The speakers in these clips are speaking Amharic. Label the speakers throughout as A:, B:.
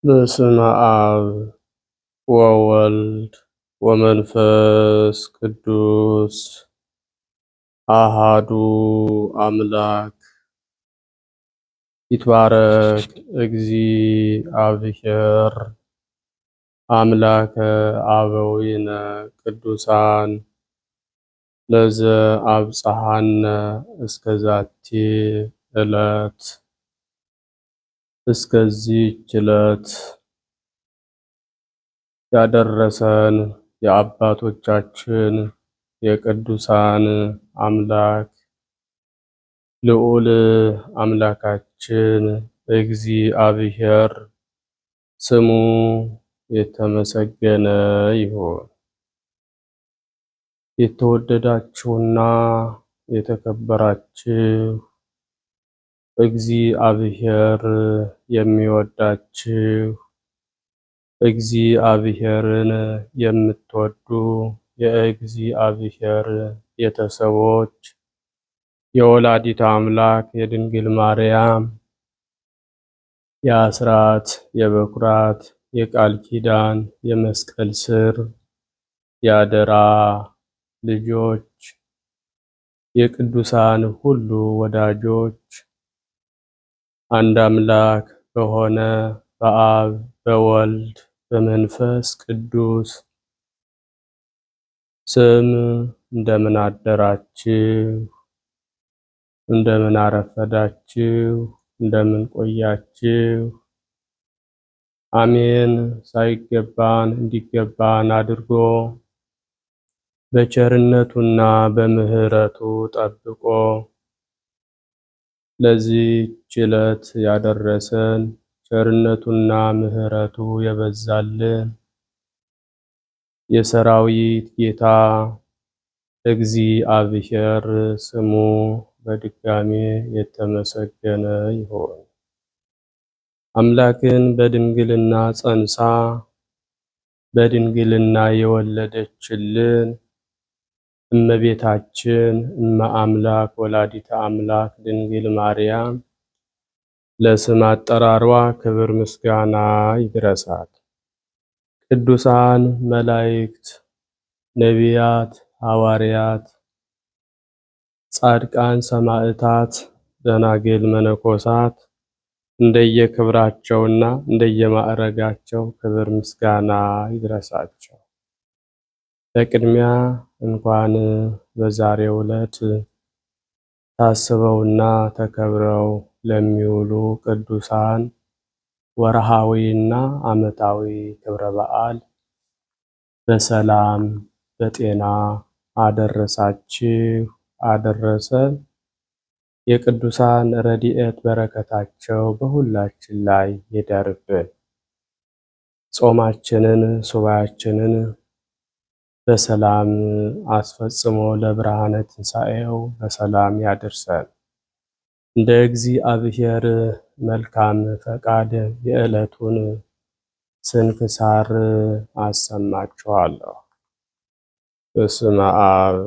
A: በስመ አብ ወወልድ ወመንፈስ ቅዱስ አሃዱ አምላክ ይትባረክ እግዚአብሔር አምላከ አበዊነ ቅዱሳን ለዘአብጽሐነ እስከዛቲ ዕለት እስከዚህች ዕለት ያደረሰን የአባቶቻችን የቅዱሳን አምላክ ልዑል አምላካችን እግዚአብሔር ስሙ የተመሰገነ ይሁን። የተወደዳችሁና የተከበራችሁ እግዚአብሔር የሚወዳችሁ እግዚአብሔርን የምትወዱ የእግዚአብሔር ቤተሰቦች የወላዲተ አምላክ የድንግል ማርያም የአስራት የበኩራት የቃል ኪዳን የመስቀል ስር የአደራ ልጆች የቅዱሳን ሁሉ ወዳጆች አንድ አምላክ በሆነ በአብ በወልድ በመንፈስ ቅዱስ ስም እንደምን አደራችሁ? እንደምን አረፈዳችሁ? እንደምን ቆያችሁ? አሜን። ሳይገባን እንዲገባን አድርጎ በቸርነቱና በምሕረቱ ጠብቆ ለዚህች ዕለት ያደረሰን ቸርነቱና ምሕረቱ የበዛልን የሰራዊት ጌታ እግዚአብሔር ስሙ በድጋሜ የተመሰገነ ይሁን። አምላክን በድንግልና ጸንሳ በድንግልና የወለደችልን እመቤታችን እመ አምላክ ወላዲተ አምላክ ድንግል ማርያም ለስም አጠራሯ ክብር ምስጋና ይድረሳት። ቅዱሳን መላእክት፣ ነቢያት፣ ሐዋርያት፣ ጻድቃን፣ ሰማዕታት፣ ደናግል፣ መነኮሳት እንደየክብራቸውና እንደየማዕረጋቸው ክብር ምስጋና ይድረሳቸው። በቅድሚያ እንኳን በዛሬው ዕለት ታስበውና ተከብረው ለሚውሉ ቅዱሳን ወርሃዊና ዓመታዊ ክብረ በዓል በሰላም በጤና አደረሳችሁ አደረሰን። የቅዱሳን ረድኤት በረከታቸው በሁላችን ላይ ይደርብን። ጾማችንን ሱባኤያችንን በሰላም አስፈጽሞ ለብርሃነ ትንሣኤው በሰላም ያድርሰን። እንደ እግዚአብሔር መልካም ፈቃድ የዕለቱን ስንክሳር አሰማችኋለሁ። በስመ አብ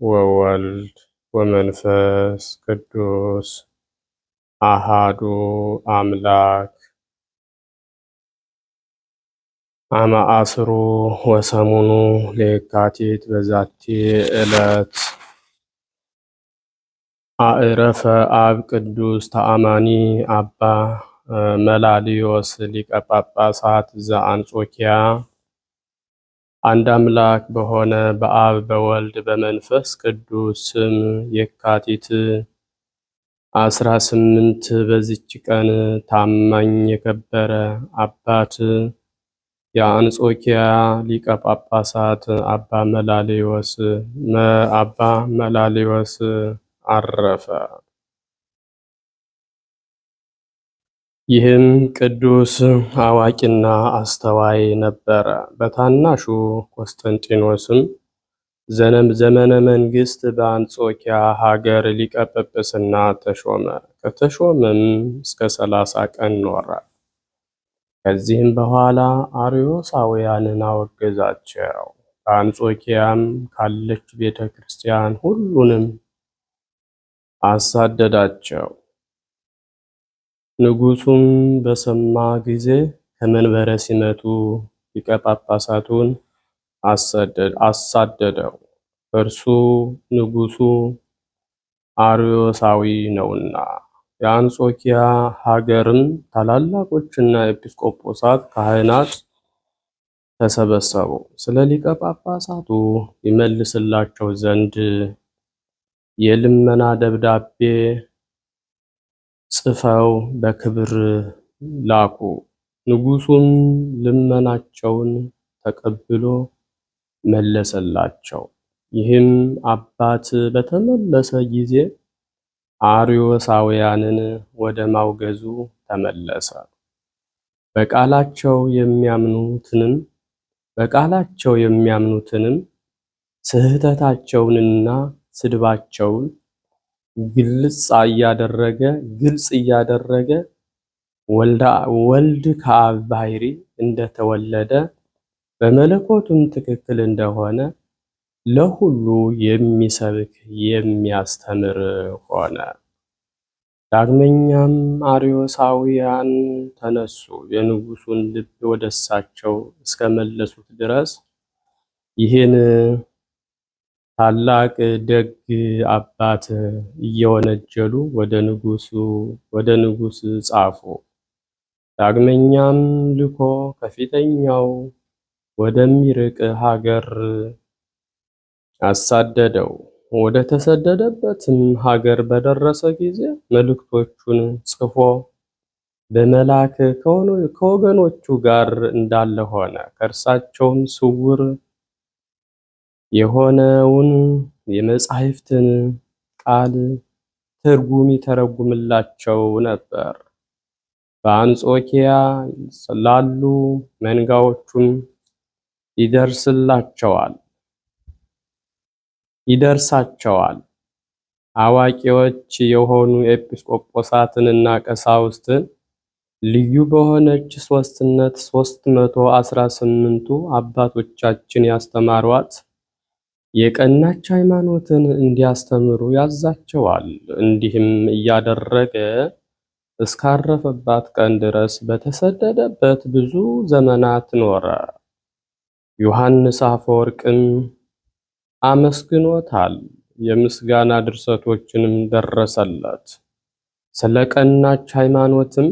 A: ወወልድ ወመንፈስ ቅዱስ አሃዱ አምላክ አመ አስሩ ወሰሙኑ ለየካቲት በዛቲ ዕለት አዕረፈ አብ ቅዱስ ተአማኒ አባ መላልዮስ ሊቀ ጳጳሳት ዘአንጾኪያ። አንድ አምላክ በሆነ በአብ በወልድ በመንፈስ ቅዱስ ስም የካቲት 18 በዚች ቀን ታማኝ የከበረ አባት የአንጾኪያ ሊቀ ጳጳሳት አባ መላልዮስ አረፈ። ይህም ቅዱስ አዋቂና አስተዋይ ነበረ። በታናሹ ቆስጠንጢኖስም ዘመነ መንግስት በአንጾኪያ ሀገር ሊቀ ጵጵስና ተሾመ። ከተሾመም እስከ 30 ቀን ኖረ። ከዚህም በኋላ አርዮሳውያንን አወገዛቸው። በአንጾኪያም ካለች ቤተ ክርስቲያን ሁሉንም አሳደዳቸው። ንጉሡም በሰማ ጊዜ ከመንበረ ሲመቱ ሊቀ ጳጳሳቱን አሳደደው። እርሱ ንጉሡ አርዮሳዊ ነውና። የአንጾኪያ ሀገርም ታላላቆችና ኤጲስቆጶሳት ካህናት ተሰበሰቡ። ስለ ሊቀ ጳጳሳቱ ይመልስላቸው ዘንድ የልመና ደብዳቤ ጽፈው በክብር ላኩ። ንጉሡም ልመናቸውን ተቀብሎ መለሰላቸው። ይህም አባት በተመለሰ ጊዜ አርዮሳውያንን ወደ ማውገዙ ተመለሰ። በቃላቸው የሚያምኑትንም ስህተታቸውንና ስድባቸውን ግልጽ እያደረገ ወልድ ከአብ ባሕሪ እንደተወለደ በመለኮቱም ትክክል እንደሆነ ለሁሉ የሚሰብክ የሚያስተምር ሆነ። ዳግመኛም አርዮሳውያን ተነሱ፣ የንጉሡን ልብ ወደ እሳቸው እስከመለሱት ድረስ ይህን ታላቅ ደግ አባት እየወነጀሉ ወደ ንጉሥ ጻፉ። ዳግመኛም ልኮ ከፊተኛው ወደሚርቅ ሀገር አሳደደው። ወደ ተሰደደበትም ሀገር በደረሰ ጊዜ መልእክቶቹን ጽፎ በመላክ ከወገኖቹ ጋር እንዳለ ሆነ። ከእርሳቸውም ስውር የሆነውን የመጻሕፍትን ቃል ትርጉም ይተረጉምላቸው ነበር። በአንጾኪያ ላሉ መንጋዎቹም ይደርሳቸዋል። አዋቂዎች የሆኑ ኤጲስቆጶሳትንና ቀሳውስትን ልዩ በሆነች ሦስትነት 318ቱ አባቶቻችን ያስተማሯት የቀናች ሃይማኖትን እንዲያስተምሩ ያዛቸዋል። እንዲህም እያደረገ እስካረፈባት ቀን ድረስ በተሰደደበት ብዙ ዘመናት ኖረ። ዮሐንስ አፈወርቅም አመስግኖታል፣ የምስጋና ድርሰቶችንም ደረሰለት። ስለ ቀናች ሃይማኖትም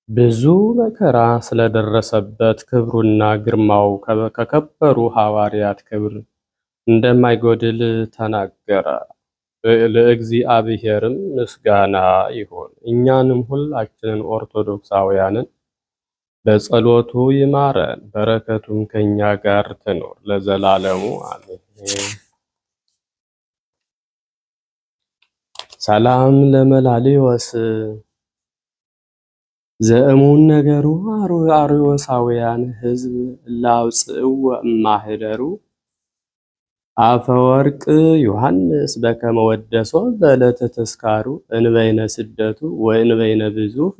A: ብዙ መከራ ስለደረሰበት ክብሩና ግርማው ከከበሩ ሐዋርያት ክብር እንደማይጎድል ተናገረ። ለእግዚአብሔርም ምስጋና ይሁን። እኛንም ሁላችንን ኦርቶዶክሳውያንን በጸሎቱ ይማረን፣ በረከቱም ከኛ ጋር ትኖር ለዘላለሙ አሜን። ሰላም ለመላልዮስ ዘእሙን ነገሩ አርዮሳውያን ሕዝብ ላውፅእወ እማህደሩ አፈወርቅ ዮሐንስ በከመ ወደሶ በዕለተ ተስካሩ እንበይነ ስደቱ ወእንበይነ ብዙኅ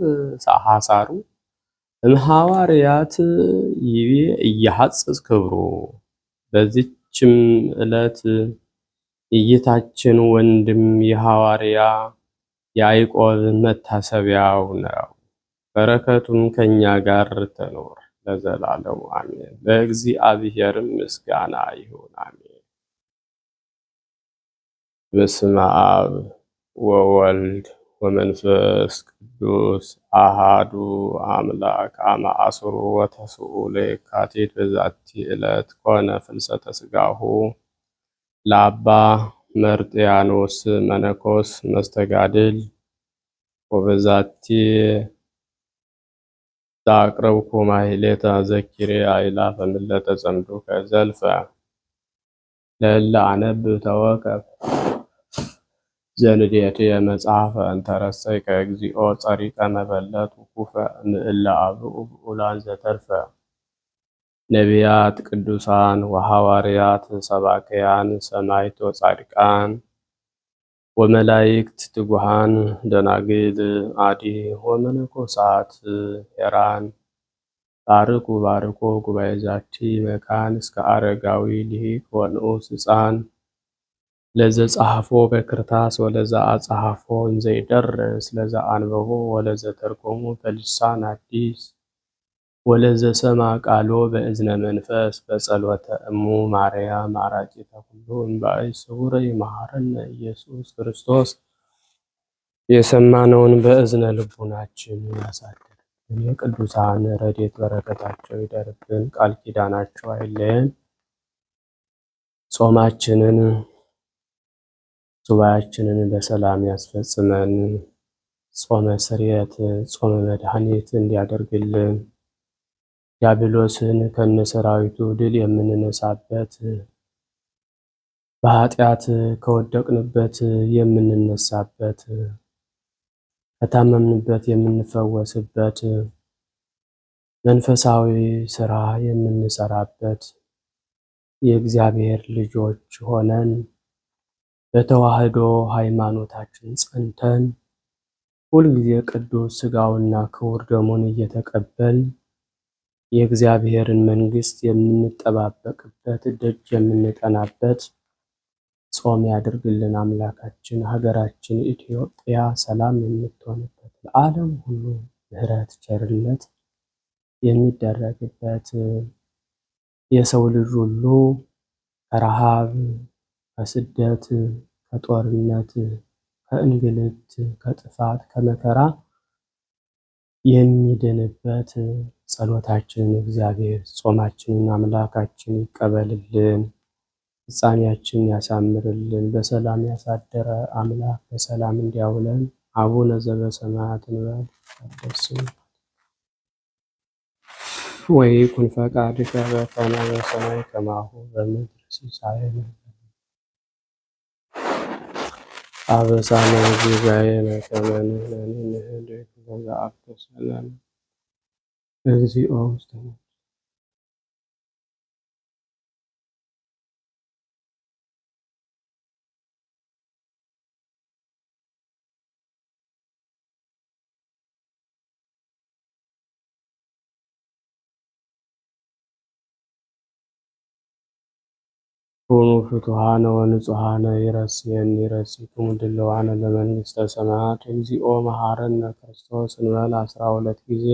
A: ሐሳሩ እምሐዋርያት ይቤ እያሐጽጽ ክብሩ። በዚችም ዕለት የጌታችን ወንድም የሐዋርያ ያዕቆብ መታሰቢያው ነው። በረከቱም ከኛ ጋር ትኑር ለዘላለሙ አሜን። ለእግዚአብሔርም ምስጋና ይሁን አሜን። በስመ አብ ወወልድ ወመንፈስ ቅዱስ አሃዱ አምላክ አመ ዐሥሩ ወተስዑ ለየካቲት በዛቲ ዕለት ኮነ ፍልሰተ ሥጋሁ ለአባ መርጥያኖስ መነኮስ መስተጋድል። ወበዛቲ ዘአቅረብኩ ማሕሌተ ዘኪሬ አእላፈ ምለተ ጸምዱከ ዘልፈ ለእለ አነብብ ተወከፍ ዘንዴትየ መጽሐፈ እንተ ረሰይከ እግዚኦ ጸሪቀ መበለት ውኩፈ እምእለ አብኡ ብኡላን ዘተርፈ ነቢያት ቅዱሳን ወሐዋርያት ሰባክያን ሰማዕት ወጻድቃን ወመላእክት ትጉሃን ደናግል አዲ ወመነኮሳት ሄራን ባርኩ ባርኮ ጉባኤ ዛቲ መካን እስከ አረጋዊ ሊቅ ወንዑስ ሕፃን ለዘ ጸሐፎ በክርታስ ወለዘ አጸሐፎ እንዘይደርስ ለዘ አንበቦ ወለዘ ተርጎሙ በልሳን አዲስ ወለዘሰማ ቃሎ በእዝነ መንፈስ በጸሎተ እሙ ማርያም አራቂተ ኩሉ እምባይ ስውረ ይመሐረነ ኢየሱስ ክርስቶስ። የሰማነውን በእዝነ ልቡናችን ያሳድርብን። የቅዱሳን ረድኤት በረከታቸው ይደርብን። ቃል ኪዳናቸው አይለየን። ጾማችንን ሱባኤያችንን በሰላም ያስፈጽመን። ጾመ ስርየት ጾመ መድኃኒት እንዲያደርግልን ዲያብሎስን ከነሰራዊቱ ድል የምንነሳበት በኃጢአት ከወደቅንበት የምንነሳበት ከታመምንበት የምንፈወስበት መንፈሳዊ ስራ የምንሰራበት የእግዚአብሔር ልጆች ሆነን በተዋህዶ ሃይማኖታችን ጸንተን ሁልጊዜ ቅዱስ ሥጋውና ክቡር ደሙን እየተቀበል የእግዚአብሔርን መንግሥት የምንጠባበቅበት ደጅ የምንጠናበት ጾም ያድርግልን አምላካችን። ሀገራችን ኢትዮጵያ ሰላም የምትሆንበት ለዓለም ሁሉ ምሕረት ቸርነት የሚደረግበት የሰው ልጅ ሁሉ ከረሃብ ከስደት ከጦርነት ከእንግልት ከጥፋት ከመከራ የሚድንበት ጸሎታችንን እግዚአብሔር ጾማችንን አምላካችን ይቀበልልን፣ ፍጻሜያችን ያሳምርልን። በሰላም ያሳደረ አምላክ በሰላም እንዲያውለን። አቡነ ዘበሰማያት እንበል። ይትቀደስ ስምከ ወይኩን ፈቃድከ በከመ በሰማይ ከማሁ በምድር ሲሳየነ አበሳነ ወጌጋየነ ከመ ንሕነኒ ንህድግ ለዘአበሰለነ እግዚኦ ውስተ ኩኑ ፍቱሐነ ወንጹሐነ ይረስየኒ ይረሲክሙ ድልዋነ ለመንግሥተ ሰማያት እግዚኦ መሐረነ ክርስቶስ እንበል 12 ጊዜ።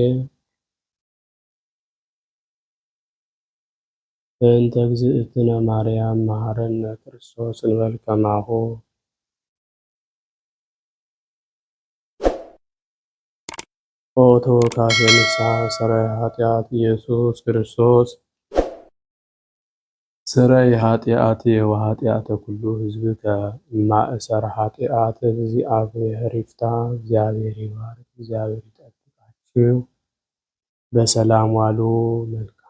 A: በእንተ እግዝእትነ ማርያም መሐረነ ክርስቶስ እንበል ከማሁ። ኦ ተወካፌ ንስሐ ሠራይ ኃጢአት ኢየሱስ ክርስቶስ ስረይ ኃጢአት ወኃጢአተ ኩሉ ሕዝብከ ማእሰር ኃጢአት እግዚአብሔር ይፍታ። እግዚአብሔር ይባርክ፣ እግዚአብሔር ይጠብቃችሁ። በሰላም ዋሉ። መልካም